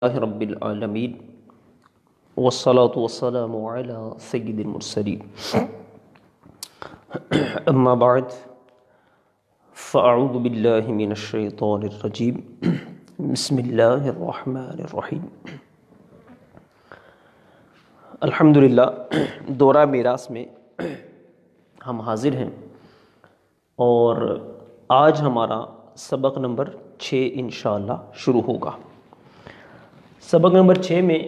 رب العالمین والصلاة والسلام على سید المرسلین اما بعد فاعوذ باللہ من الشیطان الرجیم بسم اللہ الرحمن الرحیم الحمدللہ دورہ میراث میں ہم حاضر ہیں اور آج ہمارا سبق نمبر 6 انشاءاللہ شروع ہوگا۔ سبق نمبر 6 میں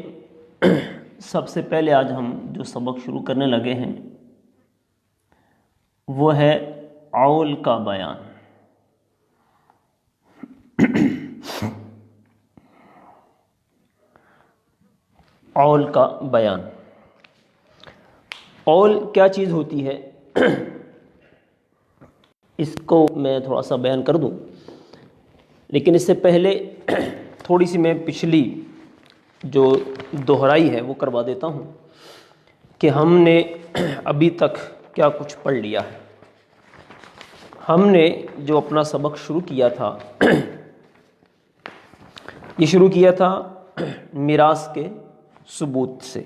سب سے پہلے آج ہم جو سبق شروع کرنے لگے ہیں وہ ہے عول کا بیان۔ عول کا بیان، عول کیا چیز ہوتی ہے اس کو میں تھوڑا سا بیان کر دوں، لیکن اس سے پہلے تھوڑی سی میں پچھلی جو دہرائی ہے وہ کروا دیتا ہوں کہ ہم نے ابھی تک کیا کچھ پڑھ لیا ہے۔ ہم نے جو اپنا سبق شروع کیا تھا یہ شروع کیا تھا میراث کے ثبوت سے،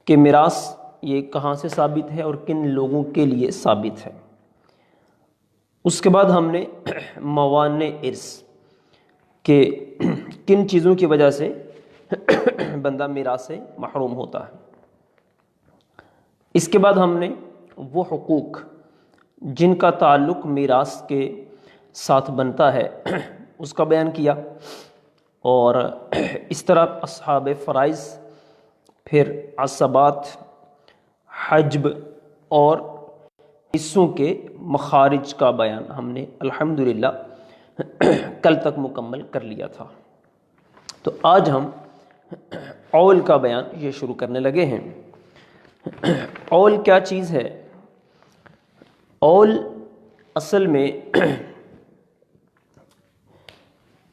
کہ میراث یہ کہاں سے ثابت ہے اور کن لوگوں کے لیے ثابت ہے۔ اس کے بعد ہم نے موانع ارث کہ کن چیزوں کی وجہ سے بندہ میراث سے محروم ہوتا ہے۔ اس کے بعد ہم نے وہ حقوق جن کا تعلق میراث کے ساتھ بنتا ہے اس کا بیان کیا، اور اس طرح اصحاب فرائض، پھر عصبات، حجب اور حصوں کے مخارج کا بیان ہم نے الحمدللہ کل تک مکمل کر لیا تھا۔ تو آج ہم عول کا بیان یہ شروع کرنے لگے ہیں۔ عول کیا چیز ہے؟ عول اصل میں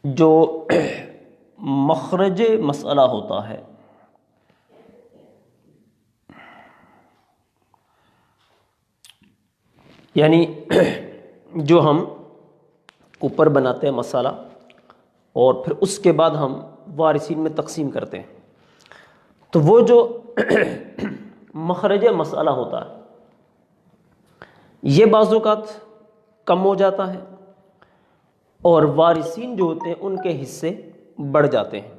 جو مخرج مسئلہ ہوتا ہے، یعنی جو ہم اوپر بناتے ہیں مسئلہ اور پھر اس کے بعد ہم وارثین میں تقسیم کرتے ہیں، تو وہ جو مخرج مسئلہ ہوتا ہے یہ بعض اوقات کم ہو جاتا ہے اور وارثین جو ہوتے ہیں ان کے حصے بڑھ جاتے ہیں،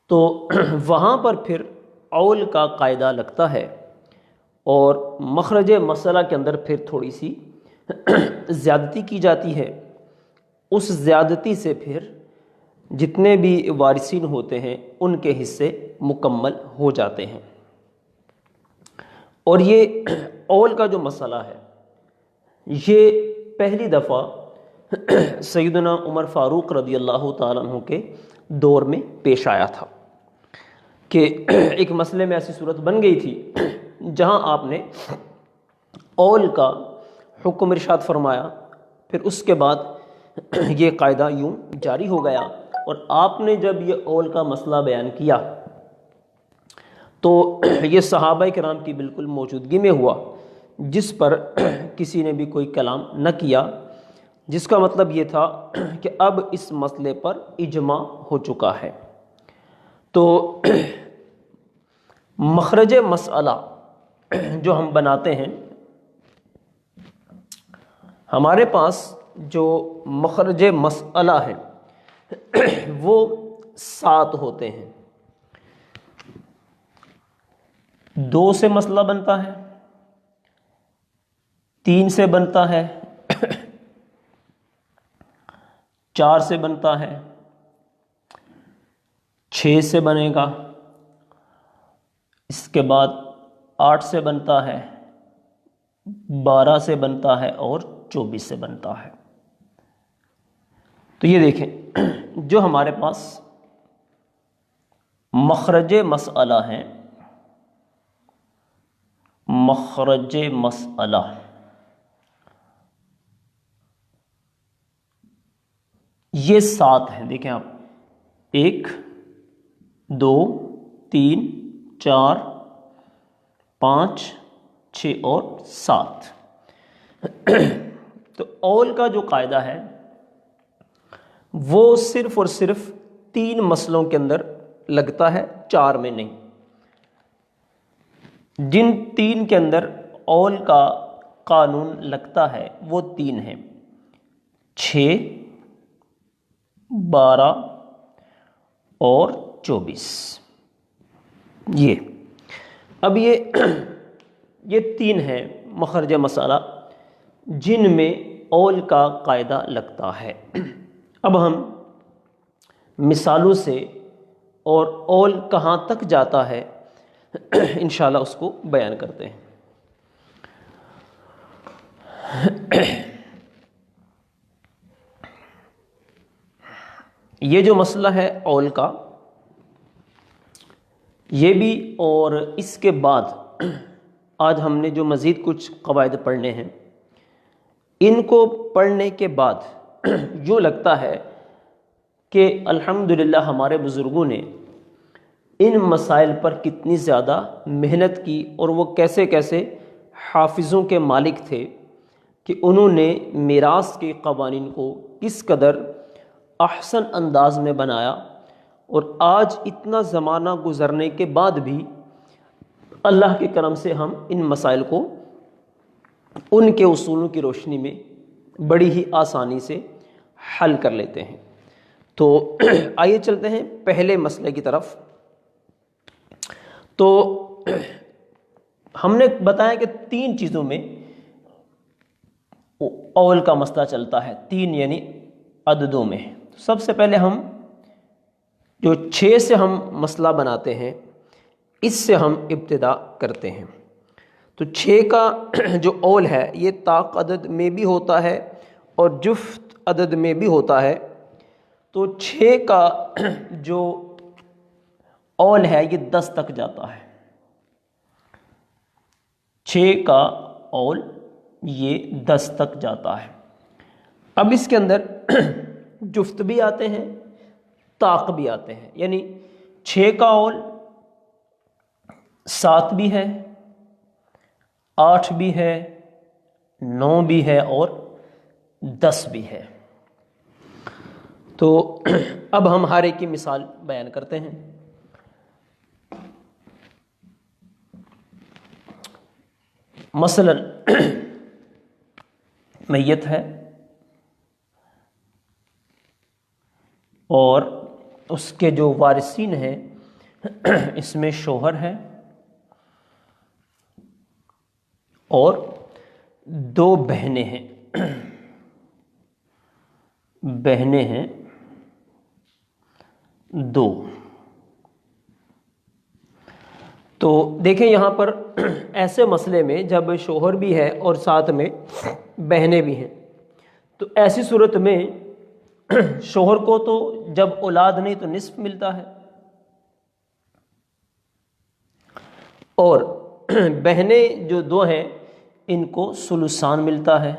تو وہاں پر پھر عول کا قاعدہ لگتا ہے اور مخرج مسئلہ کے اندر پھر تھوڑی سی زیادتی کی جاتی ہے۔ اس زیادتی سے پھر جتنے بھی وارثین ہوتے ہیں ان کے حصے مکمل ہو جاتے ہیں۔ اور یہ عول کا جو مسئلہ ہے یہ پہلی دفعہ سیدنا عمر فاروق رضی اللہ تعالیٰ عنہ کے دور میں پیش آیا تھا، کہ ایک مسئلے میں ایسی صورت بن گئی تھی جہاں آپ نے عول کا حکم ارشاد فرمایا، پھر اس کے بعد یہ قاعدہ یوں جاری ہو گیا، اور آپ نے جب یہ عول کا مسئلہ بیان کیا تو یہ صحابہ کرام کی بالکل موجودگی میں ہوا، جس پر کسی نے بھی کوئی کلام نہ کیا، جس کا مطلب یہ تھا کہ اب اس مسئلے پر اجماع ہو چکا ہے۔ تو مخرج مسئلہ جو ہم بناتے ہیں، ہمارے پاس جو مخرج مسئلہ ہے وہ 7 ہوتے ہیں۔ 2 سے مسئلہ بنتا ہے، 3 سے بنتا ہے، 4 سے بنتا ہے، 6 سے بنے گا، اس کے بعد 8 سے بنتا ہے، 12 سے بنتا ہے اور 24 سے بنتا ہے۔ تو یہ دیکھیں جو ہمارے پاس مخرج مسئلہ ہیں، مخرج مسئلہ یہ 7 ہیں۔ دیکھیں آپ، 1 2 3 4 5 6 اور 7۔ تو عول کا جو قاعدہ ہے وہ صرف اور صرف 3 مسئلوں کے اندر لگتا ہے، 4 میں نہیں۔ جن 3 کے اندر اول کا قانون لگتا ہے وہ 3 ہیں، 6، 12 اور 24۔ اب یہ 3 ہیں مخرج مسئلہ جن میں اول کا قاعدہ لگتا ہے۔ اب ہم مثالوں سے اور اول کہاں تک جاتا ہے انشاءاللہ اس کو بیان کرتے ہیں۔ یہ جو مسئلہ ہے اول کا، یہ بھی اور اس کے بعد آج ہم نے جو مزید کچھ قواعد پڑھنے ہیں، ان کو پڑھنے کے بعد جو لگتا ہے کہ الحمدللہ ہمارے بزرگوں نے ان مسائل پر کتنی زیادہ محنت کی، اور وہ کیسے کیسے حافظوں کے مالک تھے کہ انہوں نے میراث کے قوانین کو کس قدر احسن انداز میں بنایا، اور آج اتنا زمانہ گزرنے کے بعد بھی اللہ کے کرم سے ہم ان مسائل کو ان کے اصولوں کی روشنی میں بڑی ہی آسانی سے حل کر لیتے ہیں۔ تو آئیے چلتے ہیں پہلے مسئلے کی طرف۔ تو ہم نے بتایا کہ 3 چیزوں میں اول کا مسئلہ چلتا ہے، 3 یعنی عددوں میں۔ سب سے پہلے ہم جو 6 سے ہم مسئلہ بناتے ہیں، اس سے ہم ابتدا کرتے ہیں۔ تو 6 کا جو اول ہے یہ طاق عدد میں بھی ہوتا ہے اور جفت عدد میں بھی ہوتا ہے۔ تو 6 کا جو اول ہے یہ 10 تک جاتا ہے۔ 6 کا اول یہ 10 تک جاتا ہے۔ اب اس کے اندر جفت بھی آتے ہیں، طاق بھی آتے ہیں، یعنی 6 کا اول 7 بھی ہے، 8 بھی ہے، 9 بھی ہے اور 10 بھی ہے۔ تو اب ہم ہر ایک کی مثال بیان کرتے ہیں۔ مثلا میت ہے اور اس کے جو وارثین ہیں اس میں شوہر ہے اور 2 بہنیں ہیں، بہنیں ہیں 2۔ تو دیکھیں یہاں پر ایسے مسئلے میں جب شوہر بھی ہے اور ساتھ میں بہنیں بھی ہیں، تو ایسی صورت میں شوہر کو تو جب اولاد نہیں تو نصف ملتا ہے، اور بہنیں جو 2 ہیں ان کو ثلثان ملتا ہے۔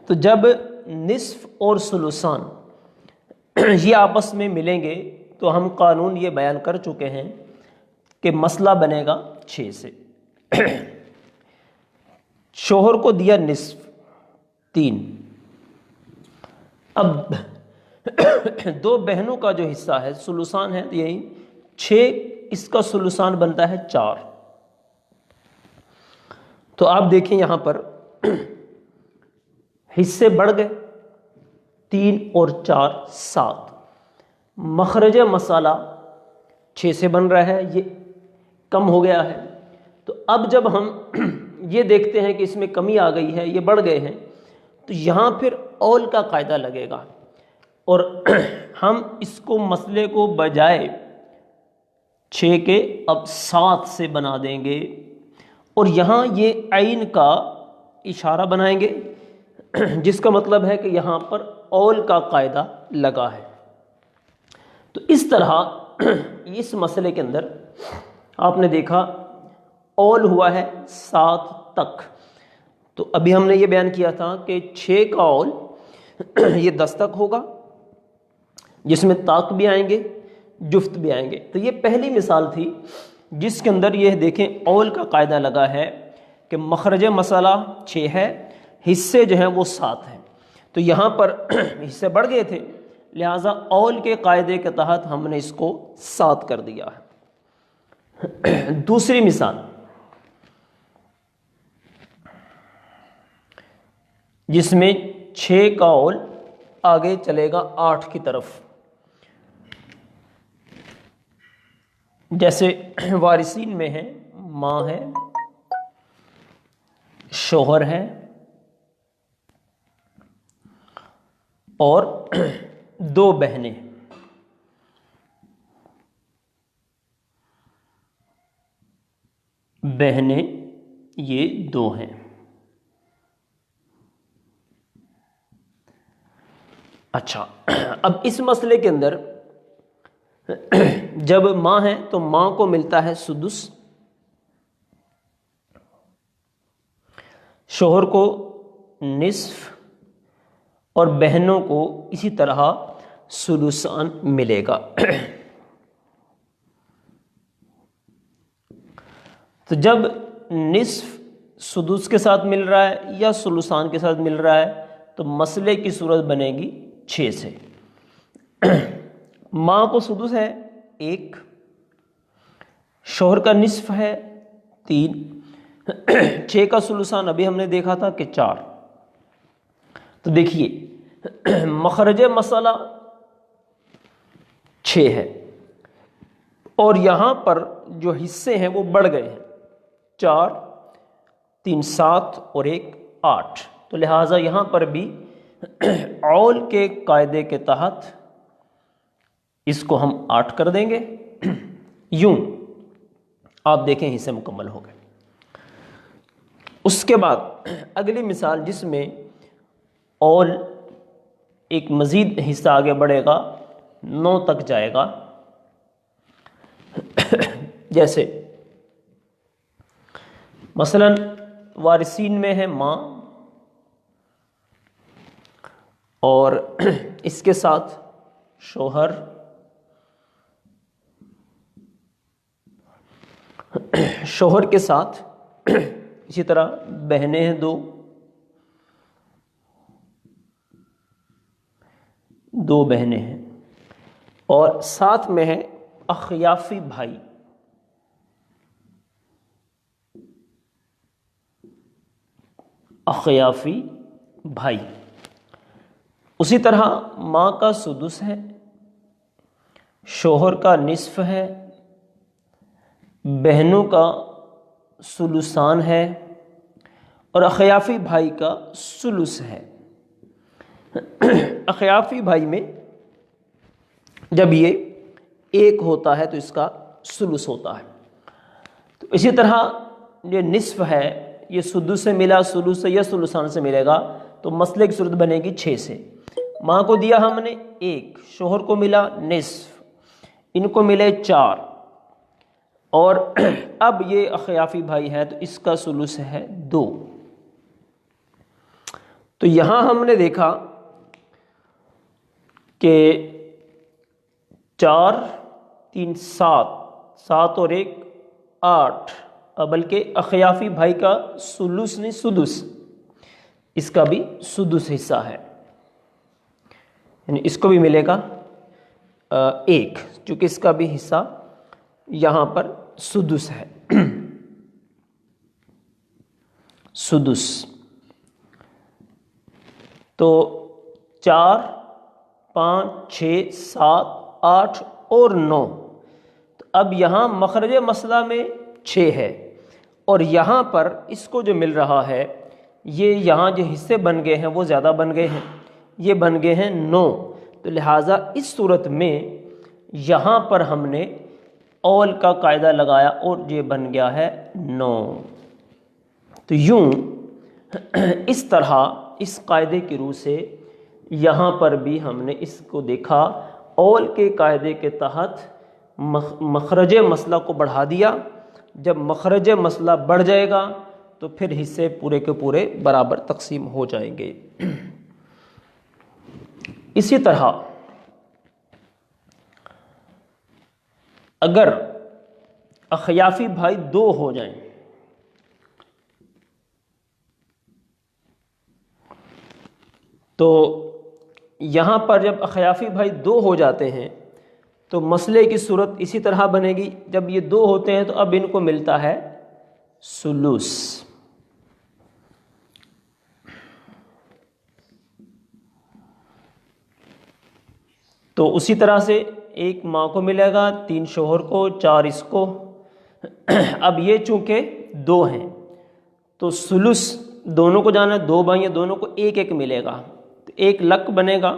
تو جب نصف اور ثلثان یہ آپس میں ملیں گے تو ہم قانون یہ بیان کر چکے ہیں کہ مسئلہ بنے گا 6 سے۔ شوہر کو دیا نصف 3، اب 2 بہنوں کا جو حصہ ہے ثلثان ہے، یہی 6، اس کا ثلثان بنتا ہے 4۔ تو آپ دیکھیں یہاں پر حصے بڑھ گئے، 3 اور 4 7۔ مخرج مسئلہ 6 سے بن رہا ہے، یہ کم ہو گیا ہے۔ تو اب جب ہم یہ دیکھتے ہیں کہ اس میں کمی آ گئی ہے، یہ بڑھ گئے ہیں، تو یہاں پھر اول کا قاعدہ لگے گا، اور ہم اس کو مسئلے کو بجائے 6 کے اب 7 سے بنا دیں گے، اور یہاں یہ عین کا اشارہ بنائیں گے، جس کا مطلب ہے کہ یہاں پر اول کا قاعدہ لگا ہے۔ تو اس طرح اس مسئلے کے اندر آپ نے دیکھا اول ہوا ہے 7 تک۔ تو ابھی ہم نے یہ بیان کیا تھا کہ 6 کا اول یہ 10 تک ہوگا، جس میں طاق بھی آئیں گے، جفت بھی آئیں گے۔ تو یہ پہلی مثال تھی جس کے اندر یہ دیکھیں اول کا قاعدہ لگا ہے کہ مخرج مسئلہ 6 ہے، حصے جو ہیں وہ 7 ہیں۔ تو یہاں پر حصے بڑھ گئے تھے، لہٰذا اول کے قاعدے کے تحت ہم نے اس کو 7 کر دیا ہے۔ دوسری مثال، جس میں 6 کا اول آگے چلے گا 8 کی طرف، جیسے وارثین میں ہے، ماں ہے، شوہر ہے اور 2 بہنیں۔ بہنیں یہ 2 ہیں۔ اچھا، اب اس مسئلے کے اندر جب ماں ہے تو ماں کو ملتا ہے سدس، شوہر کو نصف اور بہنوں کو اسی طرح سدسان ملے گا۔ تو جب نصف سدس کے ساتھ مل رہا ہے یا سلوسان کے ساتھ مل رہا ہے تو مسئلے کی صورت بنے گی 6 سے۔ ماں کو سدس ہے 1، شوہر کا نصف ہے 3، 6 کا سلوسان ابھی ہم نے دیکھا تھا کہ 4۔ تو دیکھیے مخرج مسئلہ 6 ہے اور یہاں پر جو حصے ہیں وہ بڑھ گئے ہیں، 4، 3 7 اور 1 8۔ تو لہٰذا یہاں پر بھی اول کے قاعدے کے تحت اس کو ہم 8 کر دیں گے۔ یوں آپ دیکھیں حصے مکمل ہو گئے۔ اس کے بعد اگلی مثال جس میں اول ایک مزید حصہ آگے بڑھے گا، 9 تک جائے گا، جیسے مثلا وارثین میں ہے ماں اور اس کے ساتھ شوہر، شوہر کے ساتھ اسی طرح بہنیں ہیں 2 بہنیں ہیں، اور ساتھ میں ہے اخیافی بھائی۔ اخیافی بھائی اسی طرح ماں کا سدس ہے، شوہر کا نصف ہے، بہنوں کا سلوسان ہے اور اخیافی بھائی کا سلس ہے۔ اخیافی بھائی میں جب یہ 1 ہوتا ہے تو اس کا سلس ہوتا ہے۔ تو اسی طرح یہ نصف ہے، یہ سدس سے ملا، سلس سے یا سلسان سے ملے گا تو مسئلے کی صورت بنے گی 6 سے۔ ماں کو دیا ہم نے 1، شوہر کو ملا نصف، ان کو ملے 4، اور اب یہ اخیافی بھائی ہے تو اس کا سلس ہے 2۔ تو یہاں ہم نے دیکھا کہ 4، 3 7، 7 اور 1 8، بلکہ اخیافی بھائی کا سلس نہیں سدس، اس کا بھی سدس حصہ ہے، یعنی اس کو بھی ملے گا 1، چونکہ اس کا بھی حصہ یہاں پر سدس ہے۔ سدس تو 4، 5، 6، 7، 8 اور 9۔ تو اب یہاں مخرج مسئلہ میں 6 ہے اور یہاں پر اس کو جو مل رہا ہے، یہ یہاں جو حصے بن گئے ہیں وہ زیادہ بن گئے ہیں، یہ بن گئے ہیں 9۔ تو لہٰذا اس صورت میں یہاں پر ہم نے اول کا قاعدہ لگایا اور یہ بن گیا ہے 9۔ تو یوں اس طرح اس قاعدے کی روح سے یہاں پر بھی ہم نے اس کو دیکھا، اول کے قاعدے کے تحت مخرج مسئلہ کو بڑھا دیا۔ جب مخرج مسئلہ بڑھ جائے گا تو پھر حصے پورے کے پورے برابر تقسیم ہو جائیں گے۔ اسی طرح اگر اخیافی بھائی 2 ہو جائیں تو یہاں پر جب اخیافی بھائی 2 ہو جاتے ہیں تو مسئلے کی صورت اسی طرح بنے گی. جب یہ 2 ہوتے ہیں تو اب ان کو ملتا ہے سلوس. تو اسی طرح سے 1 ماں کو ملے گا، 3 شوہر کو، 4 اس کو. اب یہ چونکہ 2 ہیں تو سلوس دونوں کو جانا ہے، 2 بھائی ہیں، دونوں کو 1 ملے گا، تو 1 لک بنے گا،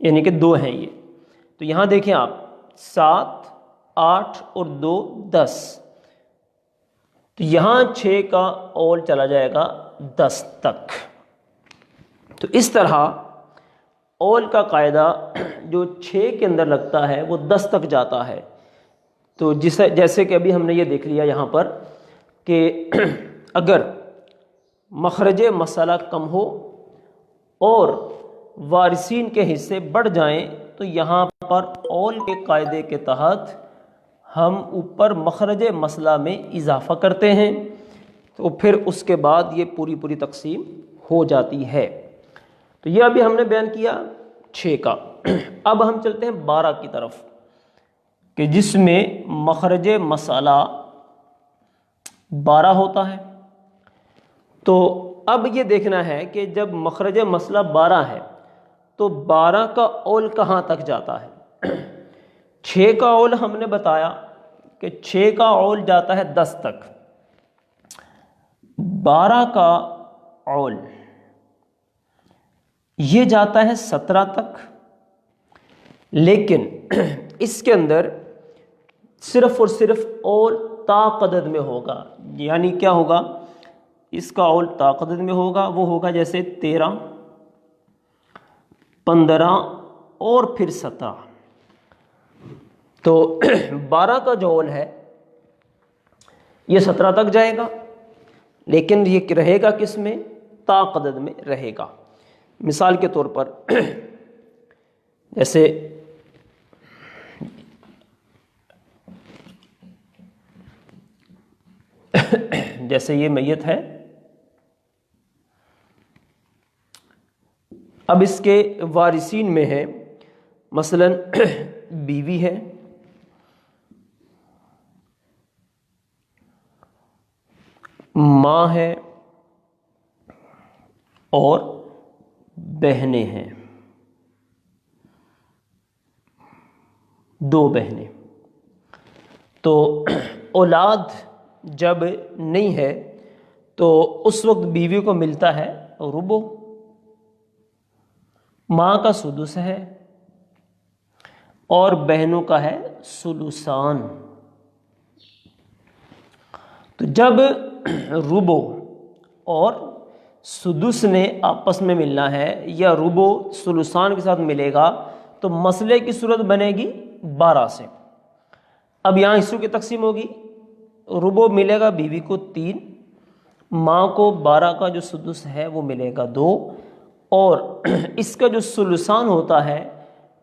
یعنی کہ 2 ہیں یہ. تو یہاں دیکھیں آپ 7 8 اور 2 10، تو یہاں 6 کا اول چلا جائے گا 10 تک. تو اس طرح اول کا قاعدہ جو 6 کے اندر لگتا ہے وہ 10 تک جاتا ہے. تو جیسے کہ ابھی ہم نے یہ دیکھ لیا یہاں پر کہ اگر مخرج مسئلہ کم ہو اور وارثین کے حصے بڑھ جائیں تو یہاں پر اول کے قاعدے کے تحت ہم اوپر مخرج مسئلہ میں اضافہ کرتے ہیں، تو پھر اس کے بعد یہ پوری تقسیم ہو جاتی ہے. تو یہ ابھی ہم نے بیان کیا 6 کا. اب ہم چلتے ہیں 12 کی طرف کہ جس میں مخرج مسئلہ 12 ہوتا ہے. تو اب یہ دیکھنا ہے کہ جب مخرج مسئلہ 12 ہے تو 12 کا اول کہاں تک جاتا ہے. 6 کا اول ہم نے بتایا کہ 6 کا اول جاتا ہے 10 تک. 12 کا اول یہ جاتا ہے 17 تک، لیکن اس کے اندر صرف اور صرف اول تا قدد میں ہوگا. یعنی کیا ہوگا، اس کا اول تا قدد میں ہوگا، وہ ہوگا جیسے 13 15 اور پھر 17. تو 12 کا جو اول ہے یہ 17 تک جائے گا، لیکن یہ رہے گا کس میں، تا قدد میں رہے گا. مثال کے طور پر جیسے یہ میت ہے، اب اس کے وارثین میں ہے مثلا بیوی ہے، ماں ہے اور بہنیں ہیں، 2 بہنیں. تو اولاد جب نہیں ہے تو اس وقت بیوی کو ملتا ہے ربع، ماں کا سدس ہے اور بہنوں کا ہے سلوسان. تو جب ربع اور سدس نے آپس میں ملنا ہے یا ربع سلوسان کے ساتھ ملے گا تو مسئلے کی صورت بنے گی 12 سے. اب یہاں حصوں کی تقسیم ہوگی، ربع ملے گا بیوی کو 3، ماں کو 12 کا جو سدس ہے وہ ملے گا 2، اور اس کا جو سلوسان ہوتا ہے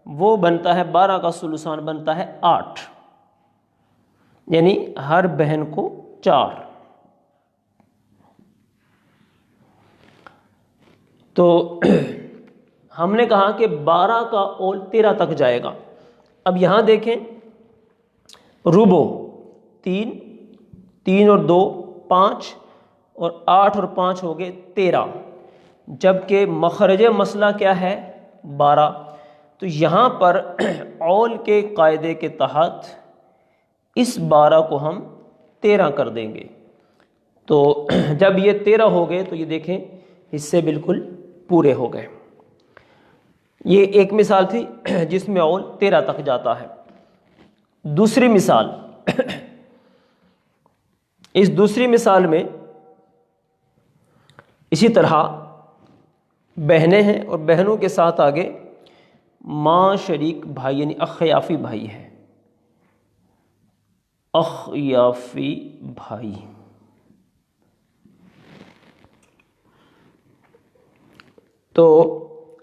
وہ بنتا ہے 12 کا سلوسان بنتا ہے 8، یعنی ہر بہن کو 4. تو ہم نے کہا کہ 12 کا اول 13 تک جائے گا. اب یہاں دیکھیں ربع 3 اور 2 5 اور 8 اور 5 ہو گئے 13، جبکہ مخرج مسئلہ کیا ہے 12. تو یہاں پر اول کے قاعدے کے تحت اس 12 کو ہم 13 کر دیں گے. تو جب یہ 13 ہو گئے تو یہ دیکھیں حصے بالکل پورے ہو گئے. یہ ایک مثال تھی جس میں اول 13 تک جاتا ہے. دوسری مثال، اس دوسری مثال میں اسی طرح بہنیں ہیں اور بہنوں کے ساتھ آگے ماں شریک بھائی یعنی اخیافی بھائی ہے، اخیافی بھائی. تو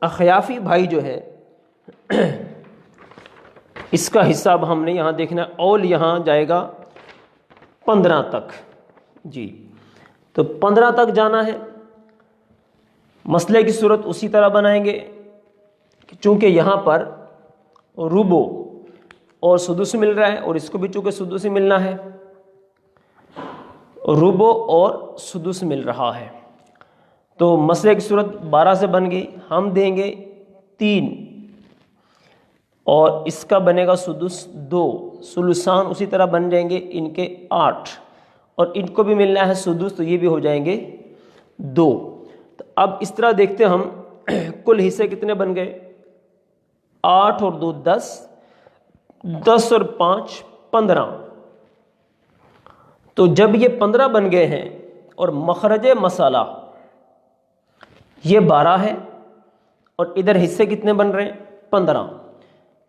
اخیافی بھائی جو ہے اس کا حصہ اب ہم نے یہاں دیکھنا ہے. اول یہاں جائے گا 15 تک. جی تو 15 تک جانا ہے. مسئلے کی صورت اسی طرح بنائیں گے کہ چونکہ یہاں پر ربو اور سدس مل رہا ہے اور اس کو بھی چونکہ سدس ملنا ہے، ربو اور سدس مل رہا ہے، تو مسئلے کی صورت 12 سے بن گئی، ہم دیں گے 3 اور اس کا بنے گا سدس 2، ثلثان اسی طرح بن جائیں گے ان کے 8 اور ان کو بھی ملنا ہے سدس، تو یہ بھی ہو جائیں گے 2۔ تو اب اس طرح دیکھتے ہم کل حصے کتنے بن گئے، 8 اور 2 10، 10 اور 5 15۔ تو جب یہ 15 بن گئے ہیں اور مخرج مسئلہ یہ 12 ہے اور ادھر حصے کتنے بن رہے ہیں 15،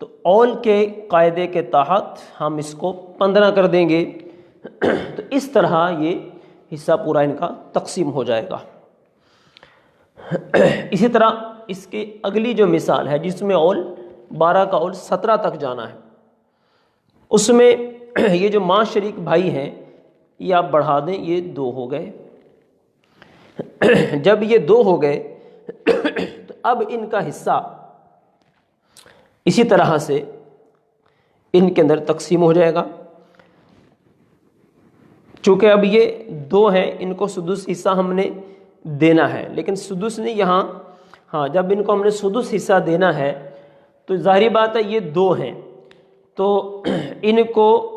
تو اول کے قاعدے کے تحت ہم اس کو 15 کر دیں گے، تو اس طرح یہ حصہ پورا ان کا تقسیم ہو جائے گا۔ اسی طرح اس کی اگلی جو مثال ہے جس میں اول 12 کا اول 17 تک جانا ہے، اس میں یہ جو ماں شریک بھائی ہیں یہ آپ بڑھا دیں، یہ 2 ہو گئے۔ جب یہ 2 ہو گئے تو اب ان کا حصہ اسی طرح سے ان کے اندر تقسیم ہو جائے گا، چونکہ اب یہ 2 ہیں، ان کو سدس حصہ ہم نے دینا ہے، لیکن سدس نہیں یہاں، ہاں جب ان کو ہم نے سدس حصہ دینا ہے تو ظاہری بات ہے یہ 2 ہیں، تو ان کو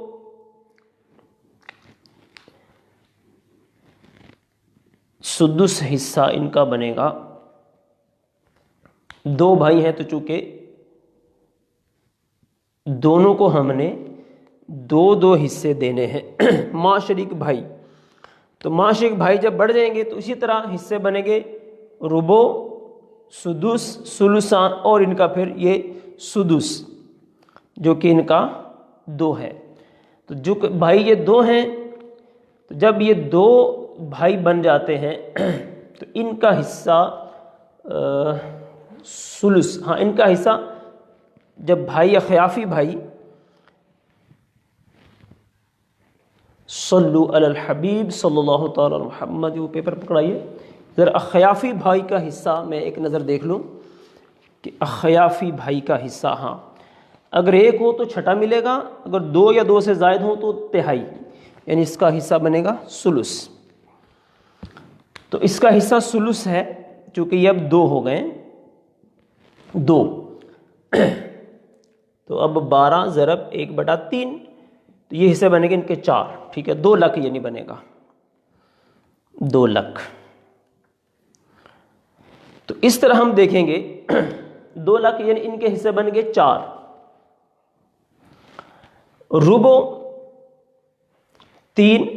سدس حصہ ان کا بنے گا، 2 بھائی ہیں تو چونکہ دونوں کو ہم نے 2 حصے دینے ہیں ماں شریک بھائی، تو ماں شریک بھائی جب بڑھ جائیں گے تو اسی طرح حصے بنیں گے ربو، سدس، ثلثان اور ان کا پھر یہ سدس جو کہ ان کا 2 ہے۔ تو جو بھائی یہ 2 ہیں، تو جب یہ 2 بھائی بن جاتے ہیں تو ان کا حصہ ثلث، ہاں ان کا حصہ جب بھائی یا خیافی بھائی، صلو علی الحبیب صلی اللہ تعالی علی محمد، وہ پیپر پکڑائیے ذرا، خیافی بھائی کا حصہ میں ایک نظر دیکھ لوں کہ خیافی بھائی کا حصہ، ہاں اگر 1 ہو تو چھٹا ملے گا، اگر 2 یا 2 سے زائد ہو تو تہائی، یعنی اس کا حصہ بنے گا ثلث۔ تو اس کا حصہ ثلث ہے، چونکہ یہ اب 2 ہو گئے 2، تو اب 12 ضرب 1/3، تو یہ حصے بنے گے ان کے 4، ٹھیک ہے، 2 لک یعنی بنے گا 2 لک۔ تو اس طرح ہم دیکھیں گے 2 لک یعنی ان کے حصے بن گئے 4، ربو 3،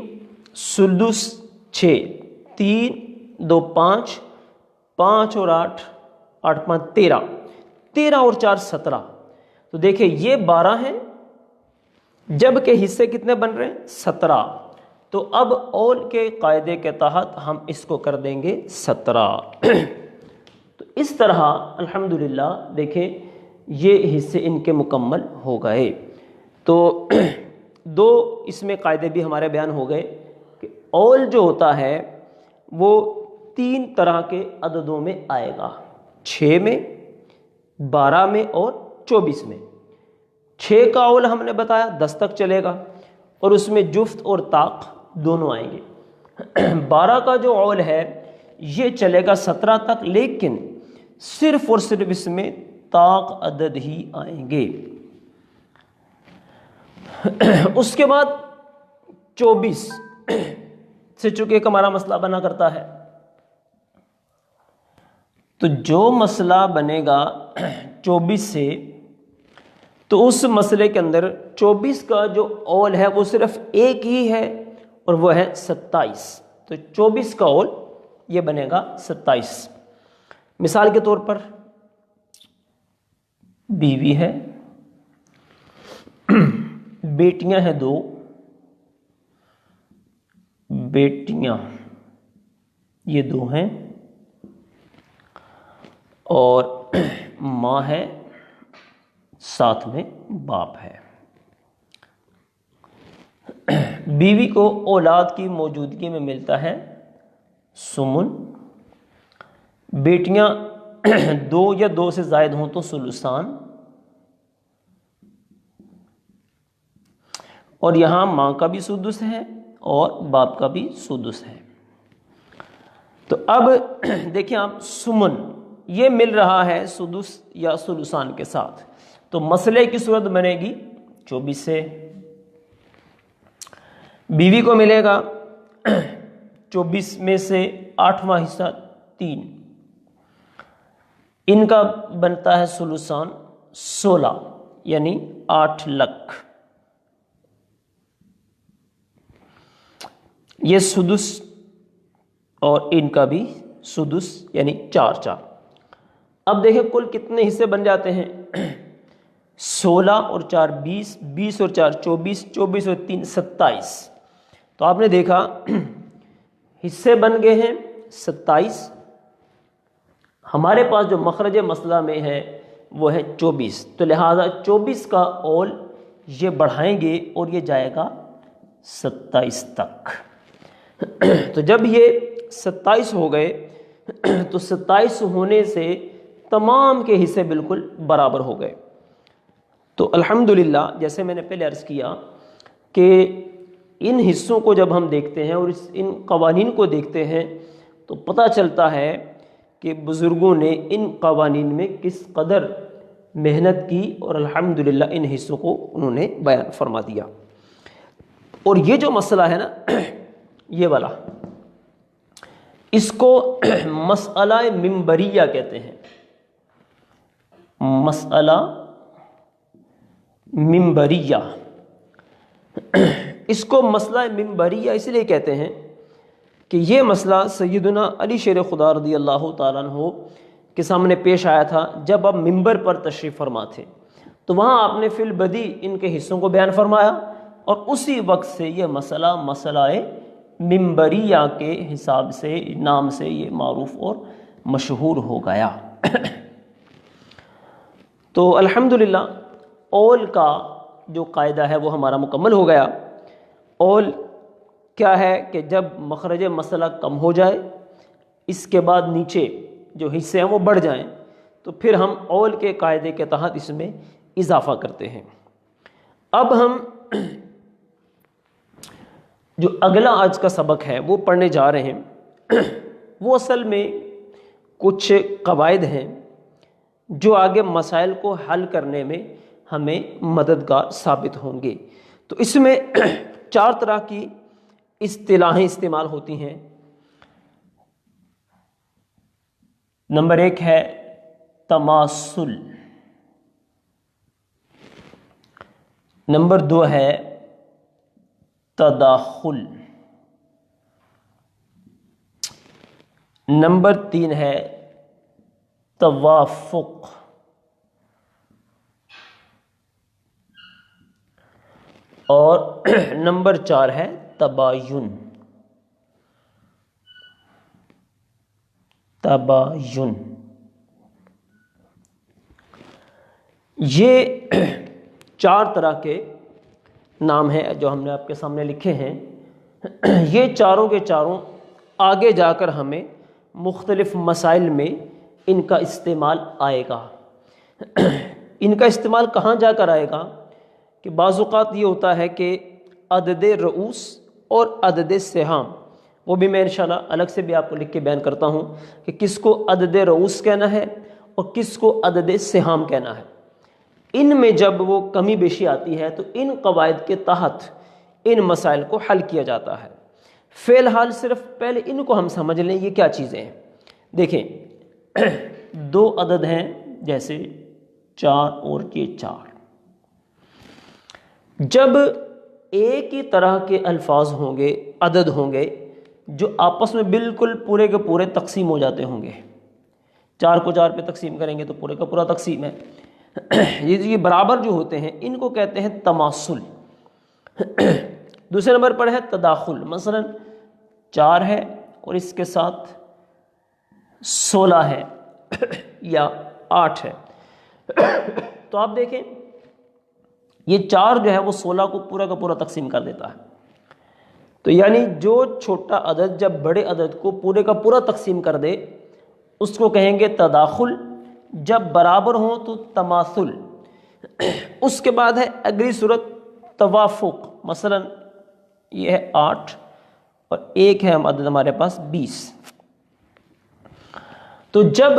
سدس 6، 3 2 5، 5 اور 8، 8 5 13، 13 اور 4 17۔ تو دیکھیں یہ 12 ہیں جبکہ حصے کتنے بن رہے ہیں 17، تو اب اول کے قاعدے کے تحت ہم اس کو کر دیں گے 17۔ تو اس طرح الحمدللہ دیکھیں یہ حصے ان کے مکمل ہو گئے۔ تو 2 اس میں قاعدے بھی ہمارے بیان ہو گئے کہ اول جو ہوتا ہے وہ 3 طرح کے عددوں میں آئے گا، 6 میں، 12 میں اور 24 میں۔ 6 کا اول ہم نے بتایا 10 تک چلے گا اور اس میں جفت اور طاق دونوں آئیں گے۔ 12 کا جو اول ہے یہ چلے گا 17 تک، لیکن صرف اور صرف اس میں طاق عدد ہی آئیں گے۔ اس کے بعد 24 سے چونکہ ایک ہمارا مسئلہ بنا کرتا ہے، تو جو مسئلہ بنے گا 24 سے، تو اس مسئلے کے اندر 24 کا جو اول ہے وہ صرف ایک ہی ہے اور وہ ہے 27، تو 24 کا اول یہ بنے گا 27۔ مثال کے طور پر بیوی ہے، بیٹیاں ہیں 2، بیٹیاں یہ 2 ہیں، اور ماں ہے، ساتھ میں باپ ہے۔ بیوی کو اولاد کی موجودگی میں ملتا ہے سمن، بیٹیاں دو یا دو سے زائد ہوں تو سلوسان، اور یہاں ماں کا بھی سدس ہے اور باپ کا بھی سدس ہے۔ تو اب دیکھیں آپ، سمن یہ مل رہا ہے سدس یا سلوسان کے ساتھ، تو مسئلے کی صورت بنے گی 24 سے، بیوی کو ملے گا 24 میں سے 8واں حصہ 3، ان کا بنتا ہے سلوسان 16 یعنی 8 لک، یہ سدس اور ان کا بھی سدس یعنی 4 اب دیکھیں کل کتنے حصے بن جاتے ہیں، 16 اور 4 20، 20 اور 4 24، 24 اور 3 27۔ تو آپ نے دیکھا حصے بن گئے ہیں 27، ہمارے پاس جو مخرج مسئلہ میں ہے وہ ہے 24، تو لہٰذا 24 کا اول یہ بڑھائیں گے اور یہ جائے گا 27 تک۔ تو جب یہ 27 ہو گئے تو 27 ہونے سے تمام کے حصے بالکل برابر ہو گئے۔ تو الحمدللہ جیسے میں نے پہلے عرض کیا کہ ان حصوں کو جب ہم دیکھتے ہیں اور ان قوانین کو دیکھتے ہیں تو پتہ چلتا ہے کہ بزرگوں نے ان قوانین میں کس قدر محنت کی، اور الحمدللہ ان حصوں کو انہوں نے بیان فرما دیا۔ اور یہ جو مسئلہ ہے نا یہ والا، اس کو مسئلہ منبریہ کہتے ہیں، مسئلہ منبریہ۔ اس کو مسئلہ منبریہ اس لیے کہتے ہیں کہ یہ مسئلہ سیدنا علی شیر خدا رضی اللہ تعالیٰ عنہ کے سامنے پیش آیا تھا جب آپ منبر پر تشریف فرما تھے، تو وہاں آپ نے فی البدی ان کے حصوں کو بیان فرمایا، اور اسی وقت سے یہ مسئلہ مسئلہ منبریہ کے حساب سے، نام سے یہ معروف اور مشہور ہو گیا۔ تو الحمدللہ اول کا جو قاعدہ ہے وہ ہمارا مکمل ہو گیا۔ اول کیا ہے کہ جب مخرج مسئلہ کم ہو جائے، اس کے بعد نیچے جو حصے ہیں وہ بڑھ جائیں، تو پھر ہم اول کے قاعدے کے تحت اس میں اضافہ کرتے ہیں۔ اب ہم جو اگلا آج کا سبق ہے وہ پڑھنے جا رہے ہیں، وہ اصل میں کچھ قواعد ہیں جو آگے مسائل کو حل کرنے میں ہمیں مددگار ثابت ہوں گے۔ تو اس میں 4 طرح کی اصطلاحیں استعمال ہوتی ہیں۔ نمبر 1 ہے تماثل، نمبر 2 ہے تداخل، نمبر 3 ہے توافق، اور نمبر 4 ہے تباین۔ تباین یہ 4 طرح کے نام ہیں جو ہم نے آپ کے سامنے لکھے ہیں۔ یہ چاروں کے چاروں آگے جا کر ہمیں مختلف مسائل میں ان کا استعمال آئے گا۔ ان کا استعمال کہاں جا کر آئے گا کہ بعض اوقات یہ ہوتا ہے کہ عدد رؤوس اور عدد سہام، وہ بھی میں انشاءاللہ الگ سے بھی آپ کو لکھ کے بیان کرتا ہوں کہ کس کو عدد رؤوس کہنا ہے اور کس کو عدد سہام کہنا ہے۔ ان میں جب وہ کمی بیشی آتی ہے تو ان قواعد کے تحت ان مسائل کو حل کیا جاتا ہے۔ فی الحال صرف پہلے ان کو ہم سمجھ لیں یہ کیا چیزیں ہیں۔ دیکھیں 2 عدد ہیں جیسے 4 اور یہ 4، جب ایک ہی طرح کے الفاظ ہوں گے، عدد ہوں گے جو آپس میں بالکل پورے کے پورے تقسیم ہو جاتے ہوں گے، 4 کو 4 پہ تقسیم کریں گے تو پورے کا پورا تقسیم ہے، یہ برابر جو ہوتے ہیں ان کو کہتے ہیں تماثل۔ دوسرے نمبر پر ہے تداخل، مثلا 4 ہے اور اس کے ساتھ 16 ہے یا 8 ہے، تو آپ دیکھیں یہ 4 جو ہے وہ 16 کو پورا کا پورا تقسیم کر دیتا ہے۔ تو یعنی جو چھوٹا عدد جب بڑے عدد کو پورے کا پورا تقسیم کر دے اس کو کہیں گے تداخل، جب برابر ہوں تو تماثل، اس کے بعد ہے اگلی صورت توافق، مثلا یہ ہے 8 اور ایک ہے عدد ہمارے پاس 20. تو جب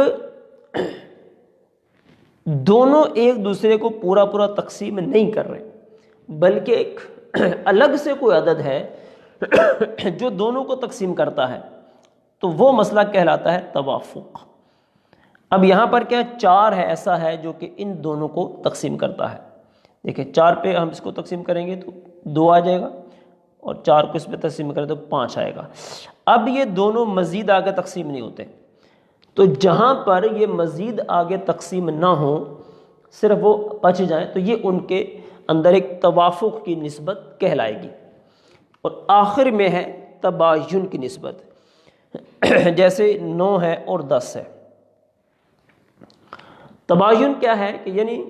دونوں ایک دوسرے کو پورا پورا تقسیم نہیں کر رہے بلکہ ایک الگ سے کوئی عدد ہے جو دونوں کو تقسیم کرتا ہے، تو وہ مسئلہ کہلاتا ہے توافق. اب یہاں پر کیا 4 ہے، ایسا ہے جو کہ ان دونوں کو تقسیم کرتا ہے. دیکھیں 4 پہ ہم اس کو تقسیم کریں گے تو 2 آ جائے گا، اور 4 کو اس پہ تقسیم کریں تو 5 آئے گا. اب یہ دونوں مزید آگے تقسیم نہیں ہوتے، تو جہاں پر یہ مزید آگے تقسیم نہ ہو، صرف وہ بچ جائیں، تو یہ ان کے اندر ایک توافق کی نسبت کہلائے گی. اور آخر میں ہے تباین کی نسبت، جیسے 9 ہے اور 10 ہے. تباین کیا ہے کہ یعنی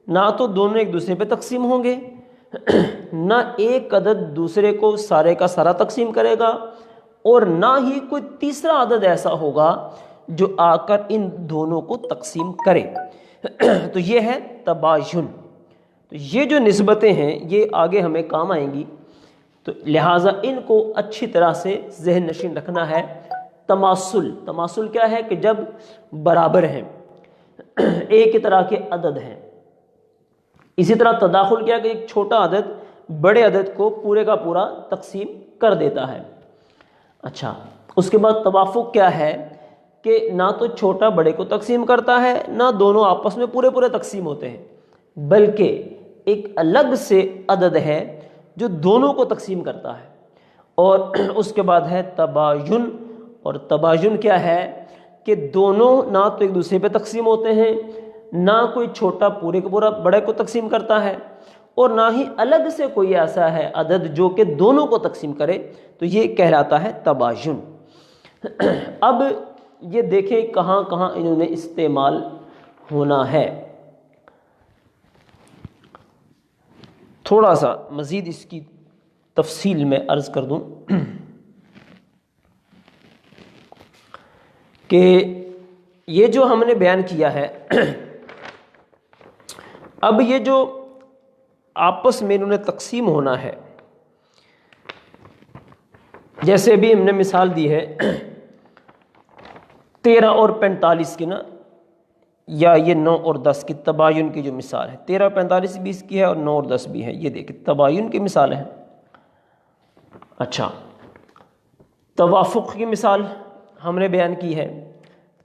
نہ تو دونوں ایک دوسرے پہ تقسیم ہوں گے، نہ ایک عدد دوسرے کو سارے کا سارا تقسیم کرے گا، اور نہ ہی کوئی تیسرا عدد ایسا ہوگا جو آ کر ان دونوں کو تقسیم کرے. تو یہ ہے تباین. تو یہ جو نسبتیں ہیں یہ آگے ہمیں کام آئیں گی، تو لہٰذا ان کو اچھی طرح سے ذہن نشین رکھنا ہے. تماثل، تماثل کیا ہے کہ جب برابر ہیں، ایک ہی طرح کے عدد ہیں. اسی طرح تداخل کیا کہ ایک چھوٹا عدد بڑے عدد کو پورے کا پورا تقسیم کر دیتا ہے. اچھا، اس کے بعد توافق کیا ہے کہ نہ تو چھوٹا بڑے کو تقسیم کرتا ہے، نہ دونوں آپس میں پورے پورے تقسیم ہوتے ہیں، بلکہ ایک الگ سے عدد ہے جو دونوں کو تقسیم کرتا ہے. اور اس کے بعد ہے تباین. اور تباین کیا ہے کہ دونوں نہ تو ایک دوسرے پہ تقسیم ہوتے ہیں، نہ کوئی چھوٹا پورے کو پورا بڑے کو تقسیم کرتا ہے، اور نہ ہی الگ سے کوئی ایسا ہے عدد جو کہ دونوں کو تقسیم کرے. تو یہ کہلاتا ہے تباین. اب یہ دیکھیں کہاں کہاں انہوں نے استعمال ہونا ہے. تھوڑا سا مزید اس کی تفصیل میں عرض کر دوں کہ یہ جو ہم نے بیان کیا ہے، اب یہ جو آپس میں انہوں نے تقسیم ہونا ہے، جیسے ابھی ہم نے مثال دی ہے 13 اور 45 کی نا، یا یہ 9 اور 10 کی تباین کی جو مثال ہے، 13 اور 45 20 کی ہے، اور 9 اور 10 بھی ہے. یہ دیکھیں تباین کی مثال ہے. اچھا، توافق کی مثال ہم نے بیان کی ہے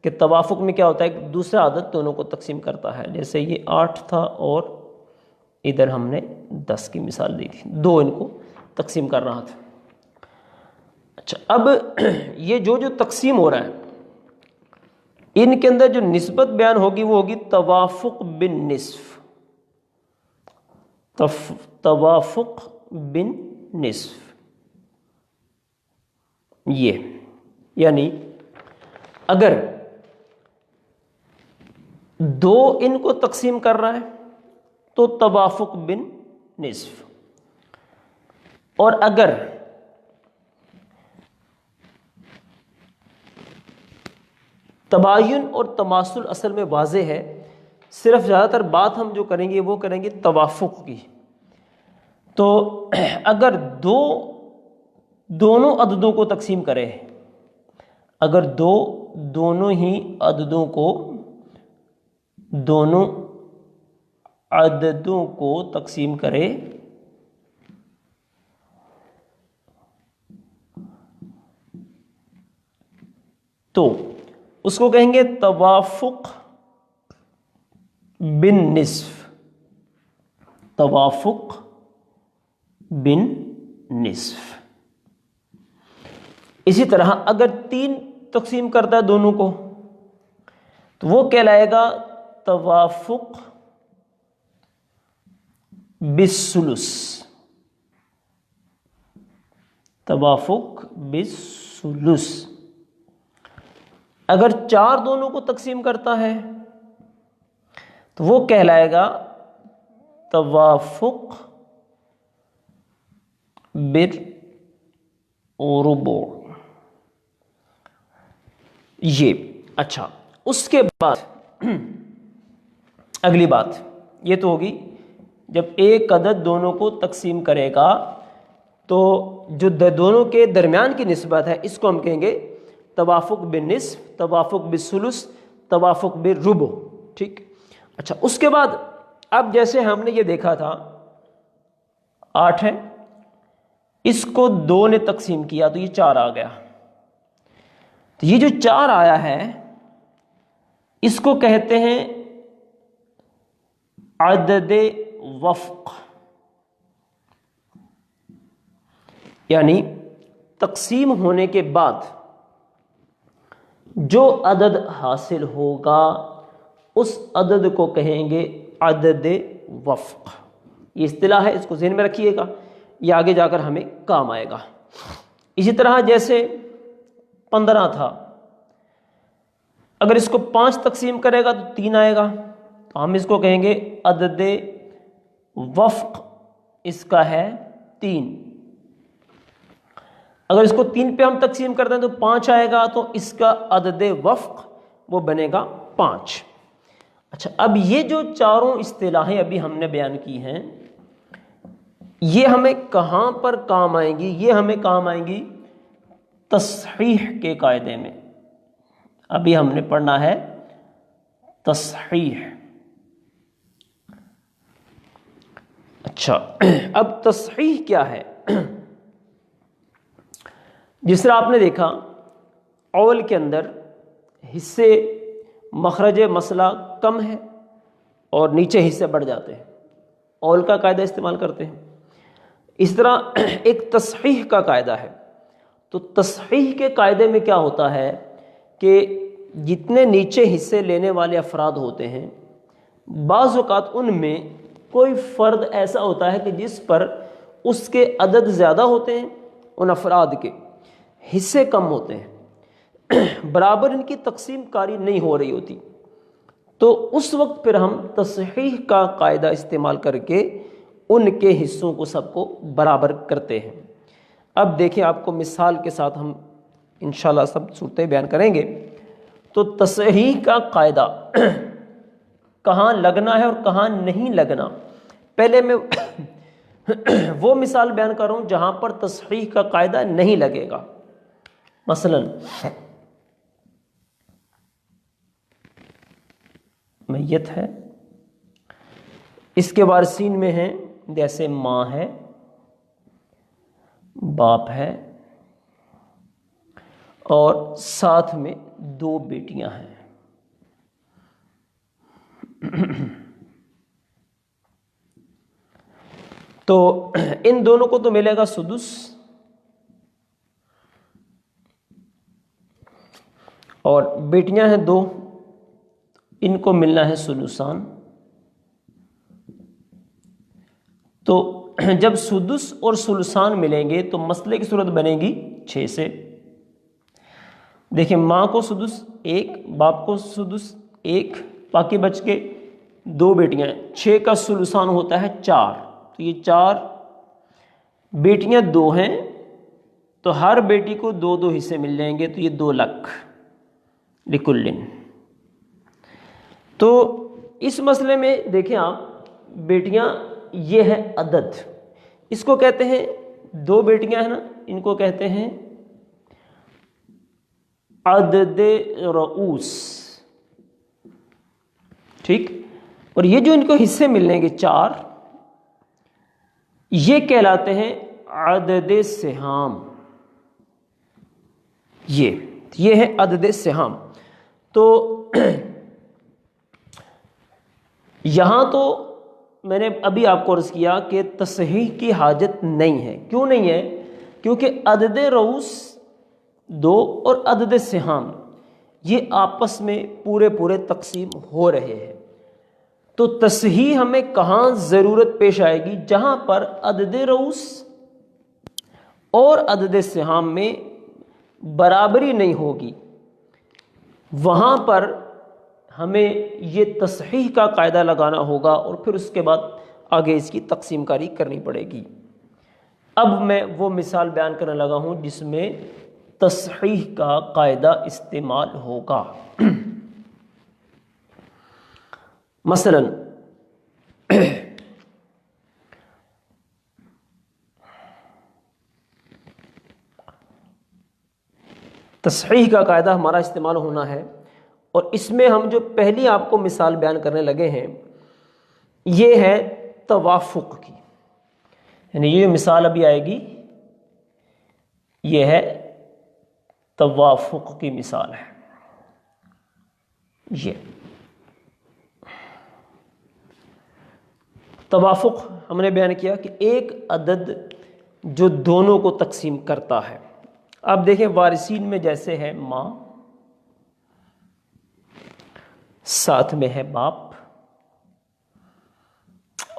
کہ توافق میں کیا ہوتا ہے، ایک دوسرا عدد دونوں کو تقسیم کرتا ہے. جیسے یہ 8 تھا اور ادھر ہم نے 10 کی مثال دی تھی، 2 ان کو تقسیم کر رہا تھا. اچھا، اب یہ جو تقسیم ہو رہا ہے، ان کے اندر جو نسبت بیان ہوگی وہ ہوگی توافق بن نصف. توافق بن نصف، یہ یعنی اگر 2 ان کو تقسیم کر رہا ہے تو توافق بن نصف، اور اگر تباین اور تماثل اصل میں واضح ہے، صرف زیادہ تر بات ہم جو کریں گے وہ کریں گے توافق کی. تو اگر دونوں عددوں کو تقسیم کرے، اگر دونوں ہی عددوں کو تقسیم کرے تو اس کو کہیں گے توافق بن نصف. توافق بن نصف. اسی طرح اگر 3 تقسیم کرتا ہے دونوں کو تو وہ کہلائے گا توافق بالثلث. توافق بالثلث. اگر 4 دونوں کو تقسیم کرتا ہے تو وہ کہلائے گا توافق بالربع. یہ اچھا، اس کے بعد اگلی بات یہ تو ہوگی جب ایک عدد دونوں کو تقسیم کرے گا تو جو دونوں کے درمیان کی نسبت ہے اس کو ہم کہیں گے توافق بالنصف، توافق بالثلث، توافق بالربع، ٹھیک۔ اچھا، اس کے بعد اب جیسے ہم نے یہ دیکھا تھا 8 ہے، اس کو 2 نے تقسیم کیا تو یہ 4 آ گیا، تو یہ جو 4 آیا ہے اس کو کہتے ہیں عدد وفق، یعنی تقسیم ہونے کے بعد جو عدد حاصل ہوگا اس عدد کو کہیں گے عدد وفق۔ یہ اصطلاح ہے، اس کو ذہن میں رکھیے گا، یہ آگے جا کر ہمیں کام آئے گا۔ اسی طرح جیسے 15 تھا، اگر اس کو 5 تقسیم کرے گا تو 3 آئے گا، تو ہم اس کو کہیں گے عدد وفق، اس کا ہے 3۔ اگر اس کو 3 پہ ہم تقسیم کرتے ہیں تو 5 آئے گا، تو اس کا عدد وفق وہ بنے گا 5۔ اچھا، اب یہ جو چاروں اصطلاحیں ابھی ہم نے بیان کی ہیں یہ ہمیں کہاں پر کام آئیں گی؟ یہ ہمیں کام آئیں گی تصحیح کے قاعدے میں۔ ابھی ہم نے پڑھنا ہے تصحیح۔ اچھا، اب تصحیح کیا ہے؟ جس طرح آپ نے دیکھا اول کے اندر حصے مخرج مسئلہ کم ہے اور نیچے حصے بڑھ جاتے ہیں، اول کا قاعدہ استعمال کرتے ہیں۔ اس طرح ایک تصحیح کا قاعدہ ہے، تو تصحیح کے قاعدے میں کیا ہوتا ہے کہ جتنے نیچے حصے لینے والے افراد ہوتے ہیں بعض اوقات ان میں کوئی فرد ایسا ہوتا ہے کہ جس پر اس کے عدد زیادہ ہوتے ہیں، ان افراد کے حصے کم ہوتے ہیں، برابر ان کی تقسیم کاری نہیں ہو رہی ہوتی، تو اس وقت پھر ہم تصحیح کا قاعدہ استعمال کر کے ان کے حصوں کو سب کو برابر کرتے ہیں۔ اب دیکھیں، آپ کو مثال کے ساتھ ہم انشاءاللہ سب صورتیں بیان کریں گے۔ تو تصحیح کا قاعدہ کہاں لگنا ہے اور کہاں نہیں لگنا، پہلے میں وہ مثال بیان کر رہا ہوں جہاں پر تصحیح کا قاعدہ نہیں لگے گا۔ مثلا میت ہے، اس کے وارثین میں ہیں جیسے ماں ہے، باپ ہے، اور ساتھ میں 2 بیٹیاں ہیں۔ تو ان دونوں کو تو ملے گا سدس، اور بیٹیاں ہیں 2، ان کو ملنا ہے سدسان۔ تو جب سدس اور سلسان ملیں گے تو مسئلے کی صورت بنے گی 6 سے۔ دیکھیں، ماں کو سدس 1، باپ کو سدس 1، باقی بچ کے 2 بیٹیاں ہیں، 6 کا سلسان ہوتا ہے 4، تو یہ 4 بیٹیاں 2 ہیں، تو ہر بیٹی کو 2 حصے مل جائیں گے، تو یہ 2 لکھ لکلن۔ تو اس مسئلے میں دیکھیں آپ، بیٹیاں یہ ہے عدد، اس کو کہتے ہیں 2 بیٹیاں ہیں نا، ان کو کہتے ہیں عدد رؤوس، ٹھیک۔ اور یہ جو ان کو حصے ملیں گے 4، یہ کہلاتے ہیں عدد سہام، یہ ہے عدد سہام۔ تو یہاں تو میں نے ابھی آپ کو عرض کیا کہ تصحیح کی حاجت نہیں ہے۔ کیوں نہیں ہے؟ کیونکہ عدد رؤوس 2 اور عدد سہام یہ آپس میں پورے تقسیم ہو رہے ہیں، تو تصحیح ہمیں کہاں ضرورت پیش آئے گی؟ جہاں پر عدد رؤوس اور عدد سہام میں برابری نہیں ہوگی، وہاں پر ہمیں یہ تصحیح کا قاعدہ لگانا ہوگا، اور پھر اس کے بعد آگے اس کی تقسیم کاری کرنی پڑے گی۔ اب میں وہ مثال بیان کرنے لگا ہوں جس میں تصحیح کا قاعدہ استعمال ہوگا۔ مثلا تصحیح کا قاعدہ ہمارا استعمال ہونا ہے، اور اس میں ہم جو پہلی آپ کو مثال بیان کرنے لگے ہیں یہ ہے توافق کی، یعنی یہ مثال ابھی آئے گی یہ ہے توافق کی مثال ہے۔ یہ توافق ہم نے بیان کیا کہ ایک عدد جو دونوں کو تقسیم کرتا ہے۔ اب دیکھیں وارثین میں جیسے ہے ماں، ساتھ میں ہے باپ،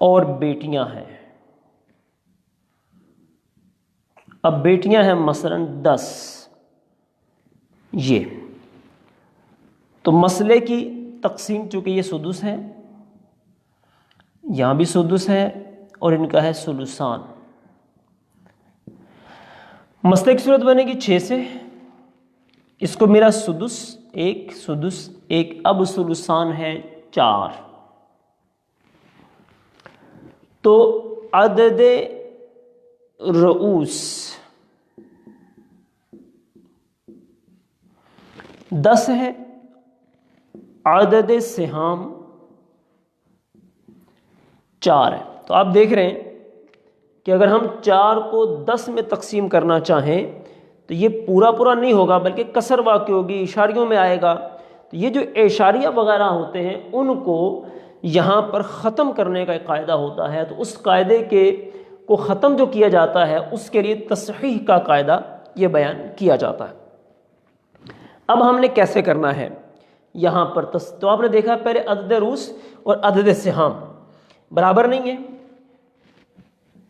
اور بیٹیاں ہیں۔ اب بیٹیاں ہیں مثلا 10، یہ تو مسئلے کی تقسیم چونکہ یہ سدس ہے، یہاں بھی سدس ہے اور ان کا ہے ثلثان۔ مسئلے کی صورت بنے گی 6 سے، اس کو میرا سدس ایک، اب ثلثان ہے 4، تو عدد رؤوس 10 ہے، عدد سہام 4 ہے۔ تو آپ دیکھ رہے ہیں کہ اگر ہم 4 کو 10 میں تقسیم کرنا چاہیں تو یہ پورا نہیں ہوگا، بلکہ کسر واقع ہوگی، اشاریوں میں آئے گا۔ تو یہ جو اشاریہ وغیرہ ہوتے ہیں ان کو یہاں پر ختم کرنے کا ایک قاعدہ ہوتا ہے، تو اس قاعدے کو ختم جو کیا جاتا ہے اس کے لیے تصحیح کا قاعدہ یہ بیان کیا جاتا ہے۔ اب ہم نے کیسے کرنا ہے یہاں پر تو آپ نے دیکھا پہلے عدد رؤوس اور عدد سہام برابر نہیں ہے۔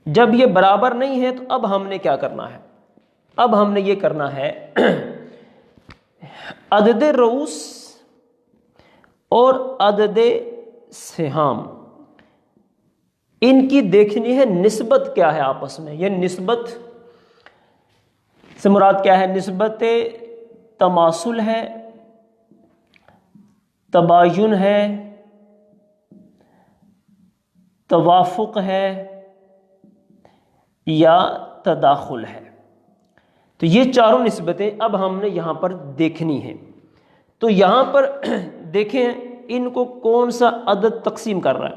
جب یہ برابر نہیں ہے تو اب ہم نے کیا کرنا ہے؟ اب ہم نے یہ کرنا ہے عدد رؤوس اور عدد سہام، ان کی دیکھنی ہے نسبت کیا ہے آپس میں۔ یہ نسبت سے مراد کیا ہے؟ نسبت تماثل ہے، تباین ہے، توافق ہے یا تداخل ہے۔ تو یہ چاروں نسبتیں اب ہم نے یہاں پر دیکھنی ہیں۔ تو یہاں پر دیکھیں ان کو کون سا عدد تقسیم کر رہا ہے۔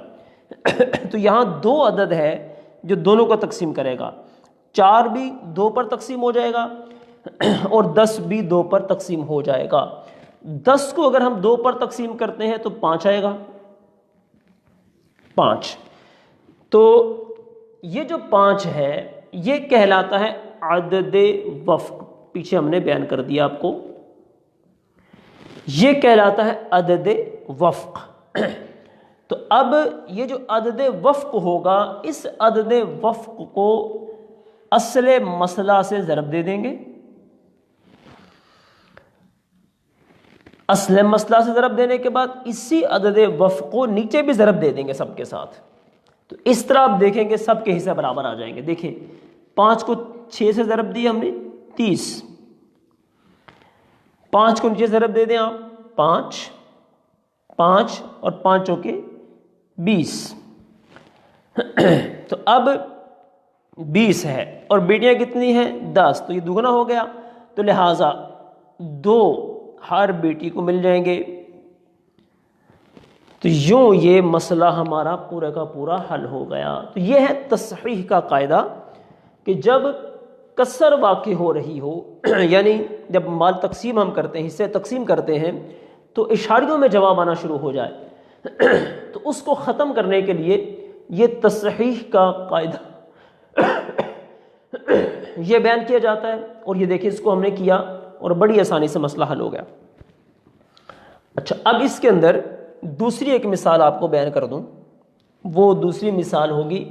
تو یہاں 2 عدد ہے جو دونوں کو تقسیم کرے گا، 4 بھی 2 پر تقسیم ہو جائے گا اور 10 بھی 2 پر تقسیم ہو جائے گا۔ 10 کو اگر ہم 2 پر تقسیم کرتے ہیں تو 5 آئے گا، 5۔ تو یہ جو 5 ہے یہ کہلاتا ہے عدد وفق، پیچھے ہم نے بیان کر دیا آپ کو، یہ کہلاتا ہے عدد وفق۔ تو اب یہ جو عدد وفق ہوگا، اس عدد وفق کو اصل مسئلہ سے ضرب دے دیں گے، اصل مسئلہ سے ضرب دینے کے بعد اسی عدد وفق کو نیچے بھی ضرب دے دیں گے سب کے ساتھ۔ تو اس طرح آپ دیکھیں گے سب کے حصے برابر آ جائیں گے۔ دیکھیں 5 کو 6 سے ضرب دی ہم نے 30، 5 کو نیچے ضرب دے دیں آپ 5 اور 5 چوکے 20، تو اب 20 ہے اور بیٹیاں کتنی ہیں 10، تو یہ دگنا ہو گیا، تو لہٰذا 2 ہر بیٹی کو مل جائیں گے۔ تو یوں یہ مسئلہ ہمارا پورا کا پورا حل ہو گیا۔ تو یہ ہے تصحیح کا قاعدہ کہ جب کسر واقع ہو رہی ہو، یعنی جب مال تقسیم ہم کرتے ہیں، حصے تقسیم کرتے ہیں، تو اشاریوں میں جواب آنا شروع ہو جائے تو اس کو ختم کرنے کے لیے یہ تصحیح کا قاعدہ یہ بیان کیا جاتا ہے۔ اور یہ دیکھیں اس کو ہم نے کیا اور بڑی آسانی سے مسئلہ حل ہو گیا۔ اچھا، اب اس کے اندر دوسری ایک مثال آپ کو بیان کر دوں، وہ دوسری مثال ہوگی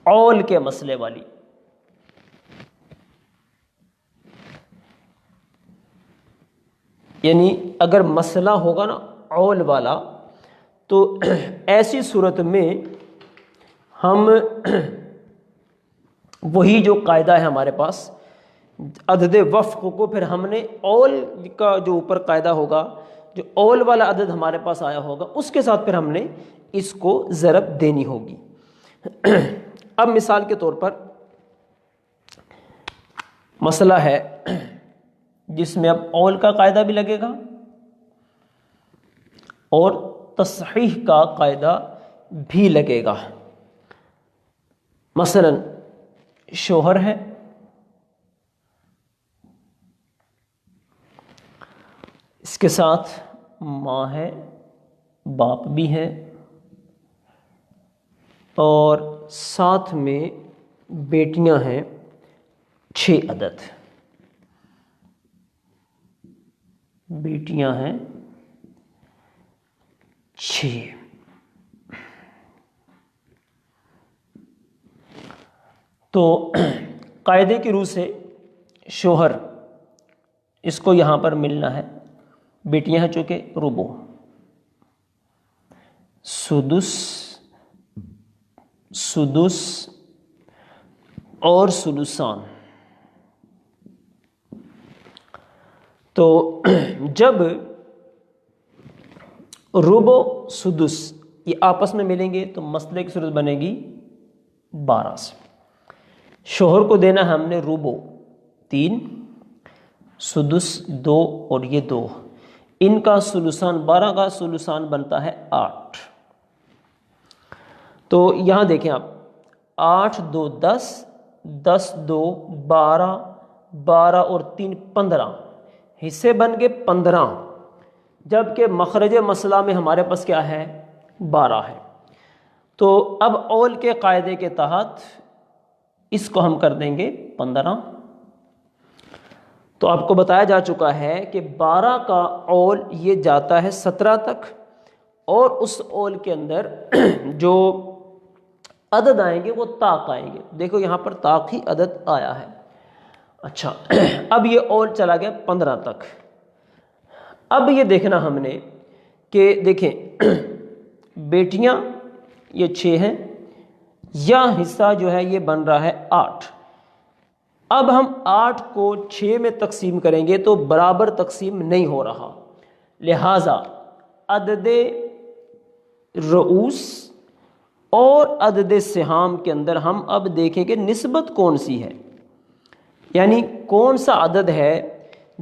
اول کے مسئلے والی۔ یعنی اگر مسئلہ ہوگا نا اول والا، تو ایسی صورت میں ہم وہی جو قاعدہ ہے ہمارے پاس عدد وفق کو پھر ہم نے اول کا جو اوپر قاعدہ ہوگا، جو اول والا عدد ہمارے پاس آیا ہوگا اس کے ساتھ پھر ہم نے اس کو ضرب دینی ہوگی۔ اب مثال کے طور پر مسئلہ ہے جس میں اب اول کا قاعدہ بھی لگے گا اور تصحیح کا قاعدہ بھی لگے گا۔ مثلا شوہر ہے، اس کے ساتھ ماں ہے، باپ بھی ہے، اور ساتھ میں بیٹیاں ہیں 6 عدد، بیٹیاں ہیں 6۔ تو قاعدے کی روح سے شوہر اس کو یہاں پر ملنا ہے، بیٹیاں ہیں چونکہ ربع، سدس، سدس اور سدسان۔ تو جب ربع سدس یہ آپس میں ملیں گے تو مسئلے کی صورت بنے گی 12 سے۔ شوہر کو دینا ہے ہم نے ربع 3، سدس 2 اور یہ 2، ان کا سلوسان 12 کا سلوسان بنتا ہے 8۔ تو یہاں دیکھیں آپ 8 2 10، 10 2 12، 12 اور 3 15، حصے بن گئے 15، جبکہ مخرج مسئلہ میں ہمارے پاس کیا ہے 12 ہے۔ تو اب اول کے قاعدے کے تحت اس کو ہم کر دیں گے 15۔ تو آپ کو بتایا جا چکا ہے کہ 12 کا اول یہ جاتا ہے 17 تک، اور اس اول کے اندر جو عدد آئیں گے وہ طاق آئیں گے۔ دیکھو یہاں پر طاق ہی عدد آیا ہے۔ اچھا اب یہ اول چلا گیا 15 تک۔ اب یہ دیکھنا ہم نے کہ دیکھیں بیٹیاں یہ 6 ہیں، یا حصہ جو ہے یہ بن رہا ہے 8۔ اب ہم 8 کو 6 میں تقسیم کریں گے تو برابر تقسیم نہیں ہو رہا، لہٰذا عدد رؤوس اور عدد سہام کے اندر ہم اب دیکھیں کہ نسبت کون سی ہے، یعنی کون سا عدد ہے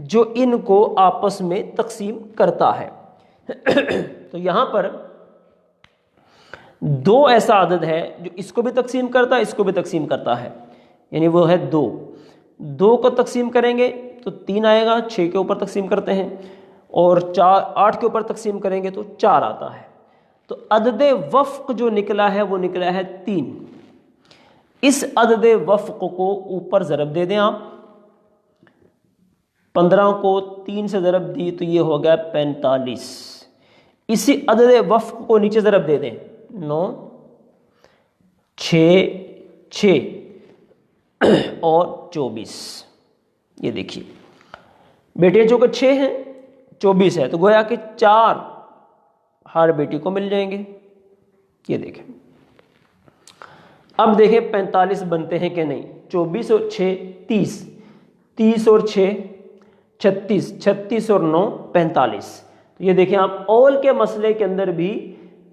جو ان کو آپس میں تقسیم کرتا ہے۔ تو یہاں پر 2 ایسا عدد ہے جو اس کو بھی تقسیم کرتا ہے، اس کو بھی تقسیم کرتا ہے، یعنی وہ ہے 2۔ 2 کو تقسیم کریں گے تو 3 آئے گا، 6 کے اوپر تقسیم کرتے ہیں، اور 8 کے اوپر تقسیم کریں گے تو 4 آتا ہے۔ تو عدد وفق جو نکلا ہے وہ نکلا ہے 3۔ اس عدد وفق کو اوپر ضرب دے دیں آپ، 15 کو 3 سے ضرب دی تو یہ ہو گیا 45۔ اسی عدد وفق کو نیچے ضرب دے دیں، 9 6 6 اور 24۔ یہ دیکھیے بیٹے جو کہ 6 ہیں 24 ہے، تو گویا کہ 4 ہر بیٹی کو مل جائیں گے۔ یہ دیکھیں اب دیکھیں 45 بنتے ہیں کہ نہیں، 24 اور 6 30، 30 اور 6 36، 36 اور 9 45۔ یہ دیکھیں آپ اول کے مسئلے کے اندر بھی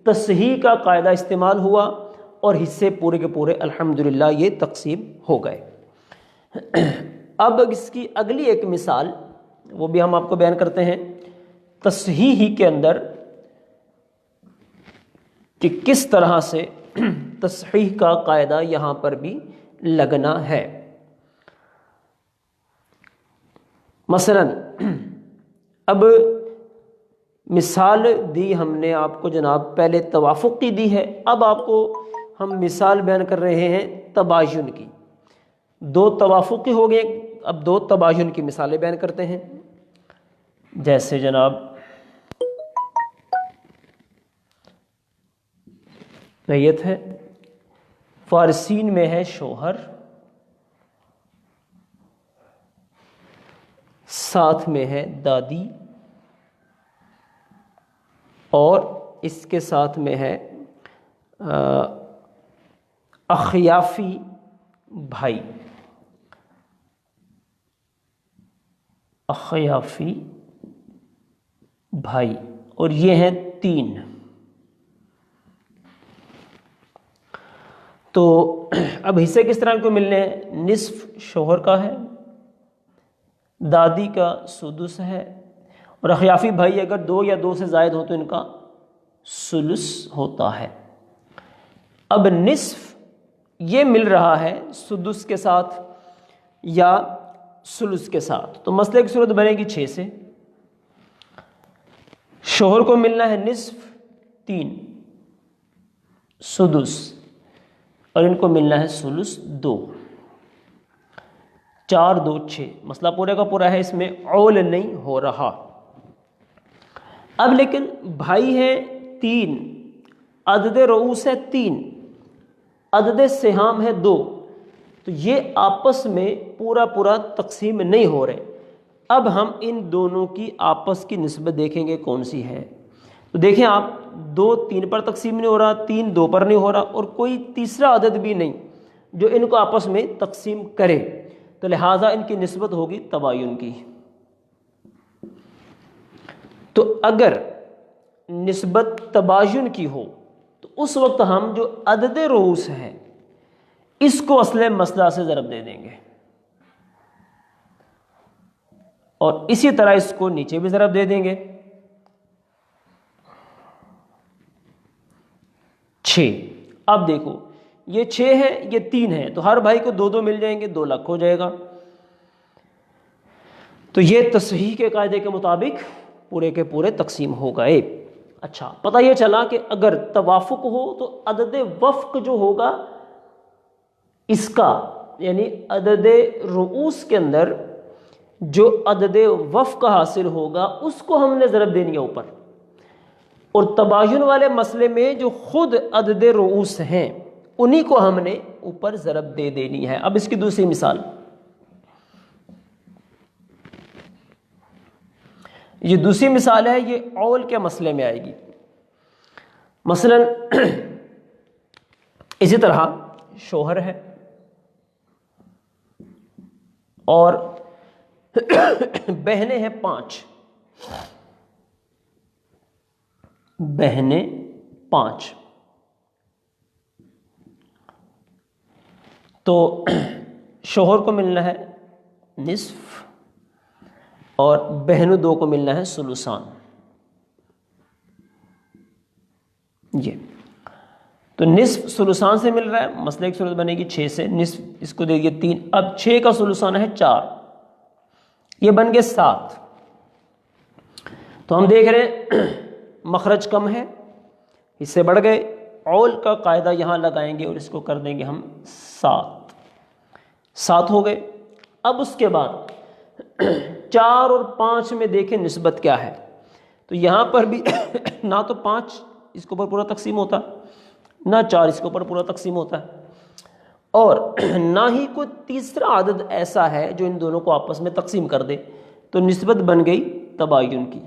تصحیح کا قاعدہ استعمال ہوا اور حصے پورے کے پورے الحمدللہ یہ تقسیم ہو گئے۔ اب اس کی اگلی ایک مثال وہ بھی ہم آپ کو بیان کرتے ہیں تصحیح ہی کے اندر کہ کس طرح سے تصحیح کا قاعدہ یہاں پر بھی لگنا ہے۔ مثلا اب مثال دی ہم نے آپ کو جناب، پہلے توافق کی دی ہے، اب آپ کو ہم مثال بیان کر رہے ہیں تباین کی۔ 2 توافقی ہو گئے، اب 2 تباین کی مثالیں بیان کرتے ہیں۔ جیسے جناب میت ہے، فارسین میں ہے شوہر، ساتھ میں ہے دادی، اور اس کے ساتھ میں ہے اخیافی بھائی۔ اخیافی بھائی، اور یہ ہیں 3۔ تو اب حصے کس طرح کو ملنے ہیں؟ نصف شوہر کا ہے، دادی کا سدس ہے، اور اخیافی بھائی اگر 2 یا 2 سے زائد ہو تو ان کا ثلث ہوتا ہے۔ اب نصف یہ مل رہا ہے سدس کے ساتھ یا ثلث کے ساتھ، تو مسئلے کی صورت بنے گی 6 سے۔ شوہر کو ملنا ہے نصف 3، سدس، اور ان کو ملنا ہے ثلث 2۔ 4 2 6، مسئلہ پورے کا پورا ہے، اس میں عول نہیں ہو رہا۔ اب لیکن بھائی ہیں 3، عدد رؤوس ہے 3، عدد سہام ہے 2، تو یہ آپس میں پورا پورا تقسیم نہیں ہو رہے۔ اب ہم ان دونوں کی آپس کی نسبت دیکھیں گے کون سی ہے۔ تو دیکھیں آپ، 2 3 پر تقسیم نہیں ہو رہا، 3 2 پر نہیں ہو رہا، اور کوئی تیسرا عدد بھی نہیں جو ان کو آپس میں تقسیم کرے، تو لہٰذا ان کی نسبت ہوگی تباین کی۔ تو اگر نسبت تباین کی ہو تو اس وقت ہم جو عدد رؤوس ہے اس کو اصل مسئلہ سے ضرب دے دیں گے، اور اسی طرح اس کو نیچے بھی ضرب دے دیں گے۔ 6، اب دیکھو یہ 6 ہے، یہ 3 ہے، تو ہر بھائی کو 2 2 مل جائیں گے، 2 لکھ ہو جائے گا۔ تو یہ تصحیح کے قاعدے کے مطابق پورے کے پورے تقسیم ہو گئے۔ اچھا، پتہ یہ چلا کہ اگر توافق ہو تو عدد وفق جو ہوگا اس کا، یعنی عدد رؤوس کے اندر جو عدد وفق حاصل ہوگا اس کو ہم نے ضرب دینی ہے اوپر، اور تباین والے مسئلے میں جو خود عدد رؤوس ہیں انہی کو ہم نے اوپر ضرب دے دینی ہے۔ اب اس کی دوسری مثال، یہ دوسری مثال ہے، یہ عول کے مسئلے میں آئے گی۔ مثلا اسی طرح شوہر ہے اور بہنیں ہیں 5، بہنیں 5، تو شوہر کو ملنا ہے نصف اور بہنوں 2 کو ملنا ہے ثلثان۔ یہ تو نصف ثلثان سے مل رہا ہے، مسئلے کی صورت بنے گی 6 سے، نصف اس کو دے دیے 3، اب 6 کا ثلثان ہے 4، یہ بن گئے 7۔ تو ہم دیکھ رہے ہیں مخرج کم ہے، حصے بڑھ گئے، عول کا قاعدہ یہاں لگائیں گے اور اس کو کر دیں گے ہم 7 ہو گئے۔ اب اس کے بعد 4 اور 5 میں دیکھیں نسبت کیا ہے، تو یہاں پر بھی نہ تو 5 اس کے اوپر پورا تقسیم ہوتا، نہ 4 اس کے اوپر پورا تقسیم ہوتا ہے، اور نہ ہی کوئی تیسرا عدد ایسا ہے جو ان دونوں کو آپس میں تقسیم کر دے، تو نسبت بن گئی تباین کی۔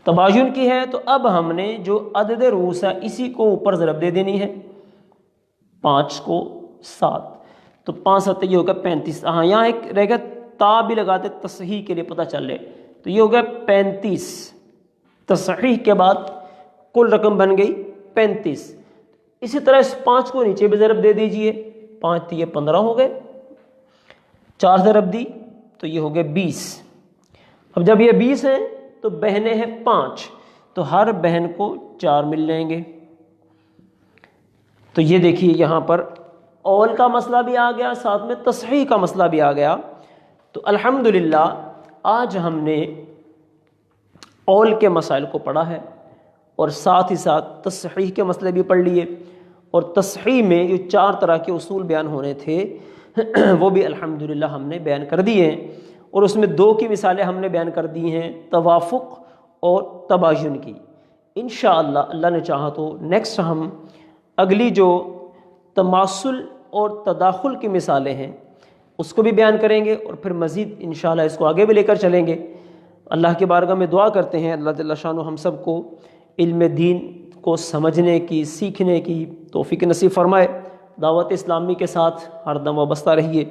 تباین کی ہے تو اب ہم نے جو عدد رؤوس ہے اسی کو اوپر ضرب دے دینی ہے، 5 کو 7، تو 5 7 یہ ہوگا 35۔ ہاں یہاں ایک رہ گیا، تا بھی لگاتے تصحیح کے لیے پتہ چل لے، تو یہ ہو گیا 35، تصحیح کے بعد کل رقم بن گئی 35۔ اسی طرح اس 5 کو نیچے بھی ضرب دے دیجئے، 5 یہ 15 ہو گئے، 4 ضرب دی تو یہ ہو گئے 20۔ اب جب یہ 20 ہیں تو بہنیں ہیں 5، تو ہر بہن کو 4 مل جائیں گے۔ تو یہ دیکھیے یہاں پر عول کا مسئلہ بھی آ گیا، ساتھ میں تصحیح کا مسئلہ بھی آ گیا۔ تو الحمدللہ آج ہم نے عول کے مسائل کو پڑھا ہے، اور ساتھ ہی ساتھ تصحیح کے مسئلے بھی پڑھ لیے، اور تصحیح میں جو 4 طرح کے اصول بیان ہونے تھے وہ بھی الحمدللہ ہم نے بیان کر دیے ہیں، اور اس میں 2 کی مثالیں ہم نے بیان کر دی ہیں، توافق اور تباین کی۔ انشاءاللہ اللہ نے چاہا تو نیکسٹ ہم اگلی جو تماثل اور تداخل کی مثالیں ہیں اس کو بھی بیان کریں گے، اور پھر مزید انشاءاللہ اس کو آگے بھی لے کر چلیں گے۔ اللہ کی بارگاہ میں دعا کرتے ہیں اللہ جل شانہ ہم سب کو علم دین کو سمجھنے کی، سیکھنے کی توفیق نصیب فرمائے۔ دعوت اسلامی کے ساتھ ہر دم وابستہ رہیے،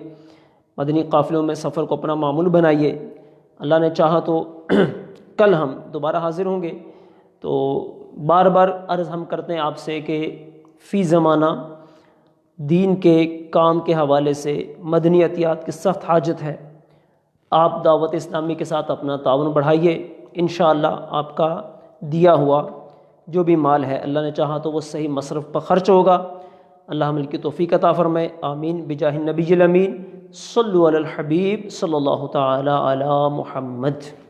مدنی قافلوں میں سفر کو اپنا معمول بنائیے۔ اللہ نے چاہا تو کل ہم دوبارہ حاضر ہوں گے۔ تو بار بار عرض ہم کرتے ہیں آپ سے کہ فی زمانہ دین کے کام کے حوالے سے مدنی عطیات کی سخت حاجت ہے۔ آپ دعوت اسلامی کے ساتھ اپنا تعاون بڑھائیے، انشاءاللہ آپ کا دیا ہوا جو بھی مال ہے اللہ نے چاہا تو وہ صحیح مصرف پر خرچ ہوگا۔ اللہ عمل کی توفیق عطا فرمائے، آمین بجاہ النبی الامین۔ صلو علی الحبیب صلی اللہ تعالی علی محمد۔